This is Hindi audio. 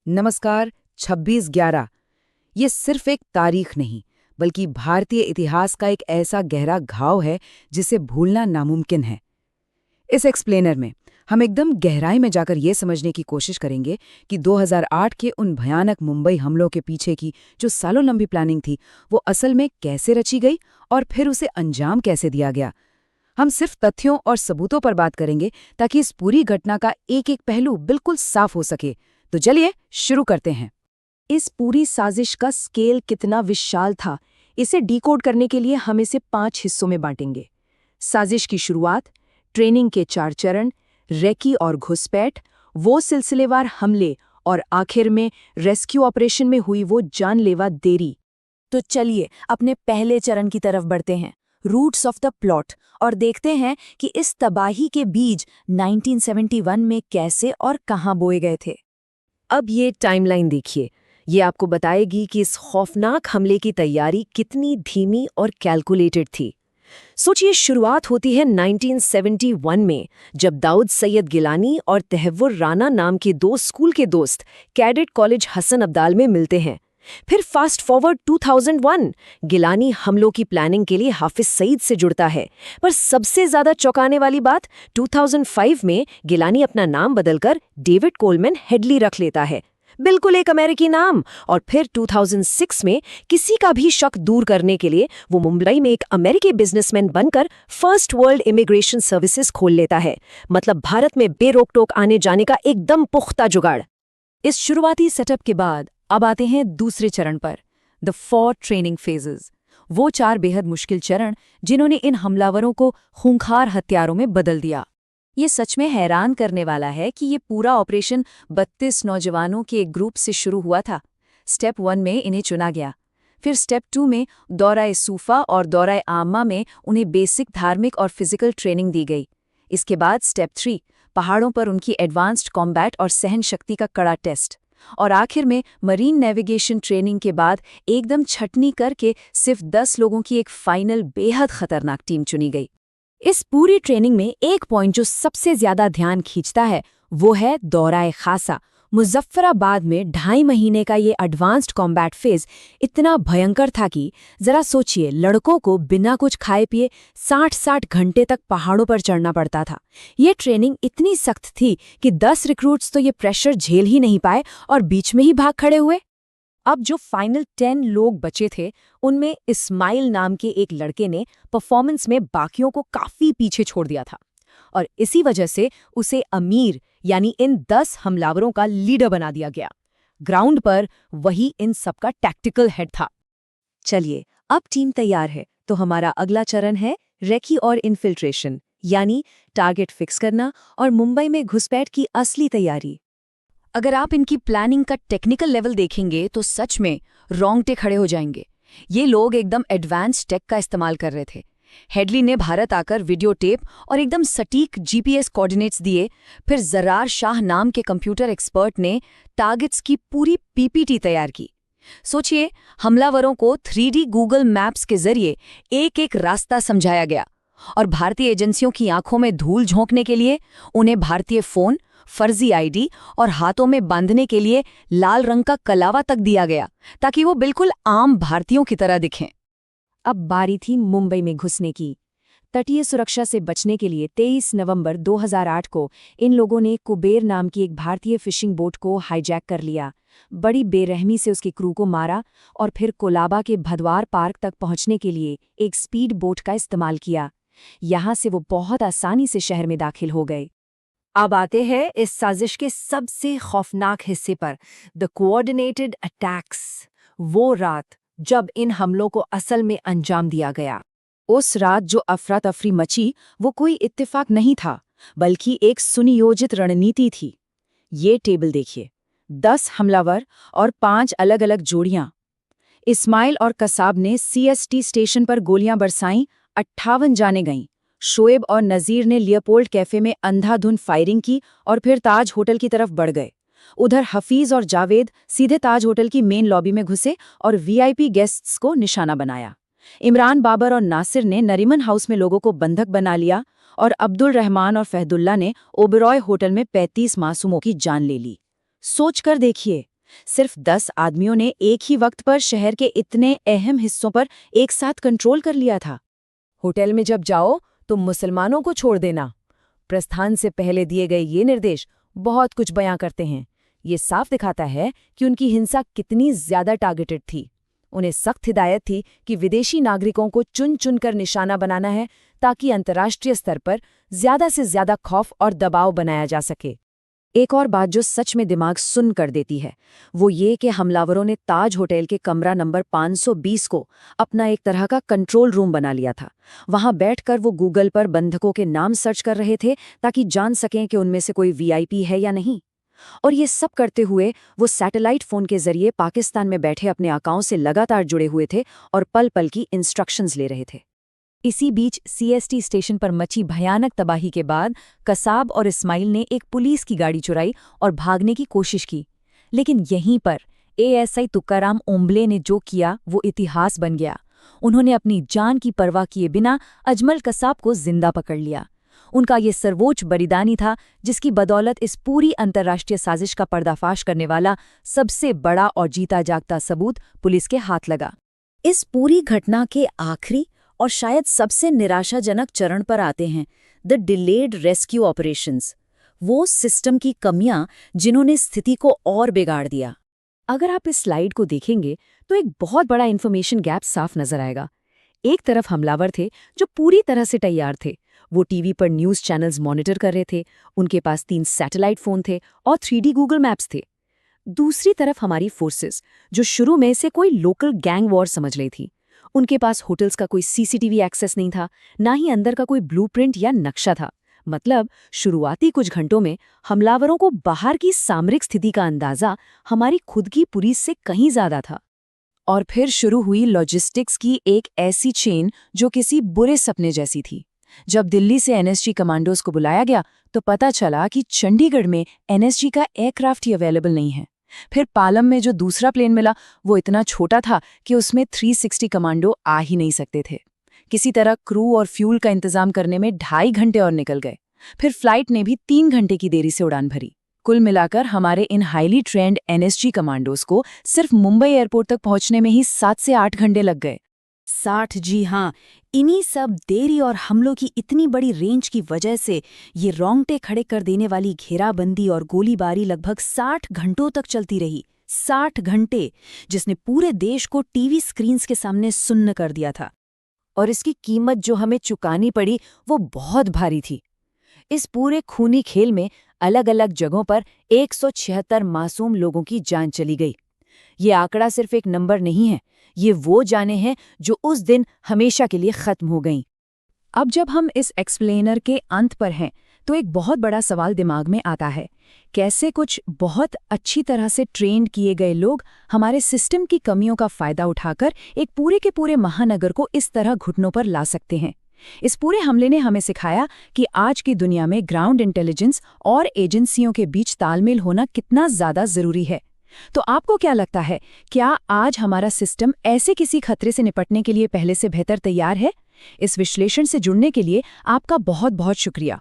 नमस्कार। 26/11 ये सिर्फ एक तारीख नहीं, बल्कि भारतीय इतिहास का एक ऐसा गहरा घाव है जिसे भूलना नामुमकिन है। इस एक्सप्लेनर में हम एकदम गहराई में जाकर ये समझने की कोशिश करेंगे कि 2008 के उन भयानक मुंबई हमलों के पीछे की जो सालों लंबी प्लानिंग थी, वो असल में कैसे रची गई और फिर उसे अंजाम कैसे दिया गया। हम सिर्फ तथ्यों और सबूतों पर बात करेंगे ताकि इस पूरी घटना का एक-एक पहलू बिल्कुल साफ हो सके। तो चलिए शुरू करते हैं। इस पूरी साजिश का स्केल कितना विशाल था, इसे डिकोड करने के लिए हम इसे 5 हिस्सों में बांटेंगे। साजिश की शुरुआत, ट्रेनिंग के 4 चरण, रेकी और घुसपैठ, वो सिलसिलेवार हमले और आखिर में रेस्क्यू ऑपरेशन में हुई वो जानलेवा देरी। तो चलिए अपने पहले चरण की तरफ बढ़ते हैं, रूट्स ऑफ द प्लॉट, और देखते हैं कि इस तबाही के बीज 1971 में कैसे और कहां बोए गए थे। अब ये टाइमलाइन देखिए, ये आपको बताएगी कि इस खौफनाक हमले की तैयारी कितनी धीमी और कैलकुलेटेड थी। सोचिए, शुरुआत होती है 1971 में, जब दाऊद सैयद गिलानी और तहव्वुर राना नाम के 2 स्कूल के दोस्त कैडेट कॉलेज हसन अब्दाल में मिलते हैं। फिर फास्ट फॉरवर्ड 2001, गिलानी हमलों की प्लानिंग के लिए हाफिज सईद से जुड़ता है। पर सबसे ज्यादा चौंकाने वाली बात, 2005 में गिलानी अपना नाम बदलकर डेविड कोलमैन हेडली रख लेता है, बिल्कुल एक अमेरिकी नाम। और फिर 2006 में किसी का भी शक दूर करने के लिए वो मुंबई में एक अमेरिकी बिजनेसमैन बनकर फर्स्ट वर्ल्ड इमिग्रेशन सर्विसेज खोल लेता है। मतलब भारत में बेरोक टोक आने जाने का एकदम पुख्ता जुगाड़। इस शुरुआती सेटअप के बाद अब आते हैं दूसरे चरण पर, द 4 ट्रेनिंग फेजेस। वो 4 बेहद मुश्किल चरण जिन्होंने इन हमलावरों को खूंखार हथियारों में बदल दिया। ये सच में हैरान करने वाला है कि ये पूरा ऑपरेशन 32 नौजवानों के एक ग्रुप से शुरू हुआ था। स्टेप 1 में इन्हें चुना गया, फिर स्टेप 2 में दौराए सूफा और दौराए आम्मा में उन्हें बेसिक धार्मिक और फिजिकल ट्रेनिंग दी गई। इसके बाद स्टेप 3, पहाड़ों पर उनकी एडवांस्ड कॉम्बैट और सहन शक्ति का कड़ा टेस्ट। और आखिर में मरीन नेविगेशन ट्रेनिंग के बाद एकदम छटनी करके सिर्फ 10 लोगों की एक फाइनल बेहद खतरनाक टीम चुनी गई। इस पूरी ट्रेनिंग में एक पॉइंट जो सबसे ज्यादा ध्यान खींचता है वो है दौराए खासा। मुजफ्फराबाद में 2.5 महीने का ये एडवांस्ड कॉम्बैट फेज इतना भयंकर था कि जरा सोचिए, लड़कों को बिना कुछ खाए पिए 60-60 घंटे तक पहाड़ों पर चढ़ना पड़ता था। ये ट्रेनिंग इतनी सख्त थी कि 10 रिक्रूट्स तो ये प्रेशर झेल ही नहीं पाए और बीच में ही भाग खड़े हुए। अब जो फाइनल 10 लोग बचे थे, उनमें इस्माइल नाम के एक लड़के ने परफॉर्मेंस में बाकियों को काफी पीछे छोड़ दिया था और इसी वजह से उसे अमीर यानी इन 10 हमलावरों का लीडर बना दिया गया। ग्राउंड पर वही इन सबका टैक्टिकल हेड था। चलिए, अब टीम तैयार है तो हमारा अगला चरण है रेकी और इन्फिल्ट्रेशन, यानी टारगेट फिक्स करना और मुंबई में घुसपैठ की असली तैयारी। अगर आप इनकी प्लानिंग का टेक्निकल लेवल देखेंगे तो सच में रोंगटे खड़े हो जाएंगे। ये लोग एकदम एडवांस टेक का इस्तेमाल कर रहे थे। हेडली ने भारत आकर वीडियो टेप और एकदम सटीक जीपीएस कोऑर्डिनेट्स दिए। फिर जरार शाह नाम के कंप्यूटर एक्सपर्ट ने टारगेट्स की पूरी पीपीटी तैयार की। सोचिए, हमलावरों को 3D गूगल मैप्स के जरिए एक-एक रास्ता समझाया गया और भारतीय एजेंसियों की आंखों में धूल झोंकने के लिए उन्हें भारतीय फोन, फर्जी आईडी और हाथों में बांधने के लिए लाल रंग का कलावा तक दिया गया ताकि वो बिल्कुल आम भारतीयों की तरह दिखें। अब बारी थी मुंबई में घुसने की। तटीय सुरक्षा से बचने के लिए 23 नवंबर 2008 को इन लोगों ने कुबेर नाम की एक भारतीय फिशिंग बोट को हाईजैक कर लिया। बड़ी बेरहमी से उसके क्रू को मारा और फिर कोलाबा के भदवार पार्क तक पहुंचने के लिए एक स्पीड बोट का इस्तेमाल किया। यहां से वो बहुत आसानी से शहर में दाखिल हो गए। अब आते हैं इस साजिश के सबसे खौफनाक हिस्से पर, द कोऑर्डिनेटेड अटैक्स। वो रात जब इन हमलों को असल में अंजाम दिया गया। उस रात जो अफरा तफरी मची, वो कोई इत्तेफाक नहीं था, बल्कि एक सुनियोजित रणनीति थी। ये टेबल देखिए, 10 हमलावर और 5 अलग-अलग जोड़ियां। इस्माइल और कसाब ने सीएसटी स्टेशन पर गोलियां बरसाईं, 58 जाने गईं। शोएब और नज़ीर ने लियोपोल्ड कैफे में अंधाधुंध फायरिंग की और फिर ताज होटल की तरफ बढ़ गए। उधर हफीज और जावेद सीधे ताज होटल की मेन लॉबी में घुसे और वीआईपी गेस्ट्स को निशाना बनाया। इमरान बाबर और नासिर ने नरीमन हाउस में लोगों को बंधक बना लिया और अब्दुल रहमान और फहदुल्ला ने ओबरॉय होटल में 35 मासूमों की जान ले ली। सोचकर देखिए, सिर्फ 10 आदमियों ने एक ही वक्त पर शहर के इतने अहम हिस्सों पर एक साथ कंट्रोल कर लिया था। होटल में जब जाओ तो मुसलमानों को छोड़ देना। प्रस्थान से पहले दिए गए ये निर्देश बहुत कुछ बयां करते हैं। ये साफ दिखाता है कि उनकी हिंसा कितनी ज्यादा टारगेटेड थी। उन्हें सख्त हिदायत थी कि विदेशी नागरिकों को चुन चुनकर निशाना बनाना है ताकि अंतर्राष्ट्रीय स्तर पर ज्यादा से ज्यादा खौफ और दबाव बनाया जा सके। एक और बात जो सच में दिमाग सुन्न कर देती है वो ये कि हमलावरों ने ताज होटल के कमरा नंबर 520 को अपना एक तरह का कंट्रोल रूम बना लिया था। वहां बैठकर वो गूगल पर बंधकों के नाम सर्च कर रहे थे ताकि जान सकें कि उनमें से कोई वीआईपी है या नहीं। और ये सब करते हुए वो सैटेलाइट फोन के जरिए पाकिस्तान में बैठे अपने आकाओं से लगातार जुड़े हुए थे और पल पल की इंस्ट्रक्शंस ले रहे थे। इसी बीच सीएसटी स्टेशन पर मची भयानक तबाही के बाद कसाब और इस्माइल ने एक पुलिस की गाड़ी चुराई और भागने की कोशिश की। लेकिन यहीं पर एएसआई तुकाराम ओम्बले ने जो किया वो इतिहास बन गया। उन्होंने अपनी जान की परवाह किए बिना अजमल कसाब को जिंदा पकड़ लिया। उनका ये सर्वोच्च बलिदानी था जिसकी बदौलत इस पूरी अंतर्राष्ट्रीय साजिश का पर्दाफाश करने वाला सबसे बड़ा और जीता जागता सबूत पुलिस के हाथ लगा। इस पूरी घटना के आखिरी और शायद सबसे निराशाजनक चरण पर आते हैं द डिलेड रेस्क्यू ऑपरेशंस, वो सिस्टम की कमियां जिन्होंने स्थिति को और बिगाड़ दिया। अगर आप इस स्लाइड को देखेंगे तो एक बहुत बड़ा इन्फॉर्मेशन गैप साफ नजर आएगा। एक तरफ हमलावर थे जो पूरी तरह से तैयार थे। वो टीवी पर न्यूज़ चैनल्स मॉनिटर कर रहे थे, उनके पास 3 सैटेलाइट फ़ोन थे और 3D गूगल मैप्स थे। दूसरी तरफ हमारी फोर्सेस जो शुरू में से कोई लोकल गैंग वॉर समझ रही थी। उनके पास होटल्स का कोई सीसीटीवी एक्सेस नहीं था, ना ही अंदर का कोई ब्लूप्रिंट या नक्शा था। मतलब शुरुआती कुछ घंटों में हमलावरों को बाहर की सामरिक स्थिति का अंदाजा हमारी खुद की पुलिस से कहीं ज्यादा था। और फिर शुरू हुई लॉजिस्टिक्स की एक ऐसी चेन जो किसी बुरे सपने जैसी थी। जब दिल्ली से एनएसजी कमांडोज को बुलाया गया तो पता चला कि चंडीगढ़ में एनएसजी का एयरक्राफ्ट ही अवेलेबल नहीं है। फिर पालम में जो दूसरा प्लेन मिला वो इतना छोटा था कि उसमें 360 कमांडो आ ही नहीं सकते थे। किसी तरह क्रू और फ्यूल का इंतजाम करने में 2.5 घंटे और निकल गए। फिर फ्लाइट ने भी 3 घंटे की देरी से उड़ान भरी। कुल मिलाकर हमारे इन हाईली ट्रेंड एनएसजी कमांडोज को सिर्फ मुंबई एयरपोर्ट तक पहुंचने में ही 7 से 8 घंटे लग गए। 60, जी हाँ। इन्हीं सब देरी और हमलों की इतनी बड़ी रेंज की वजह से ये रोंगटे खड़े कर देने वाली घेराबंदी और गोलीबारी लगभग 60 घंटों तक चलती रही। 60 घंटे, जिसने पूरे देश को टीवी स्क्रीन्स के सामने सुन्न कर दिया था। और इसकी कीमत जो हमें चुकानी पड़ी वो बहुत भारी थी। इस पूरे खूनी खेल में अलग अलग जगहों पर 176 मासूम लोगों की जान चली गई। ये आंकड़ा सिर्फ एक नंबर नहीं है, ये वो जानें हैं जो उस दिन हमेशा के लिए खत्म हो गईं। अब जब हम इस एक्सप्लेनर के अंत पर हैं तो एक बहुत बड़ा सवाल दिमाग में आता है, कैसे कुछ बहुत अच्छी तरह से ट्रेंड किए गए लोग हमारे सिस्टम की कमियों का फायदा उठाकर एक पूरे के पूरे महानगर को इस तरह घुटनों पर ला सकते हैं। इस पूरे हमले ने हमें सिखाया कि आज की दुनिया में ग्राउंड इंटेलिजेंस और एजेंसियों के बीच तालमेल होना कितना ज्यादा जरूरी है। तो आपको क्या लगता है, क्या आज हमारा सिस्टम ऐसे किसी खतरे से निपटने के लिए पहले से बेहतर तैयार है? इस विश्लेषण से जुड़ने के लिए आपका बहुत बहुत शुक्रिया।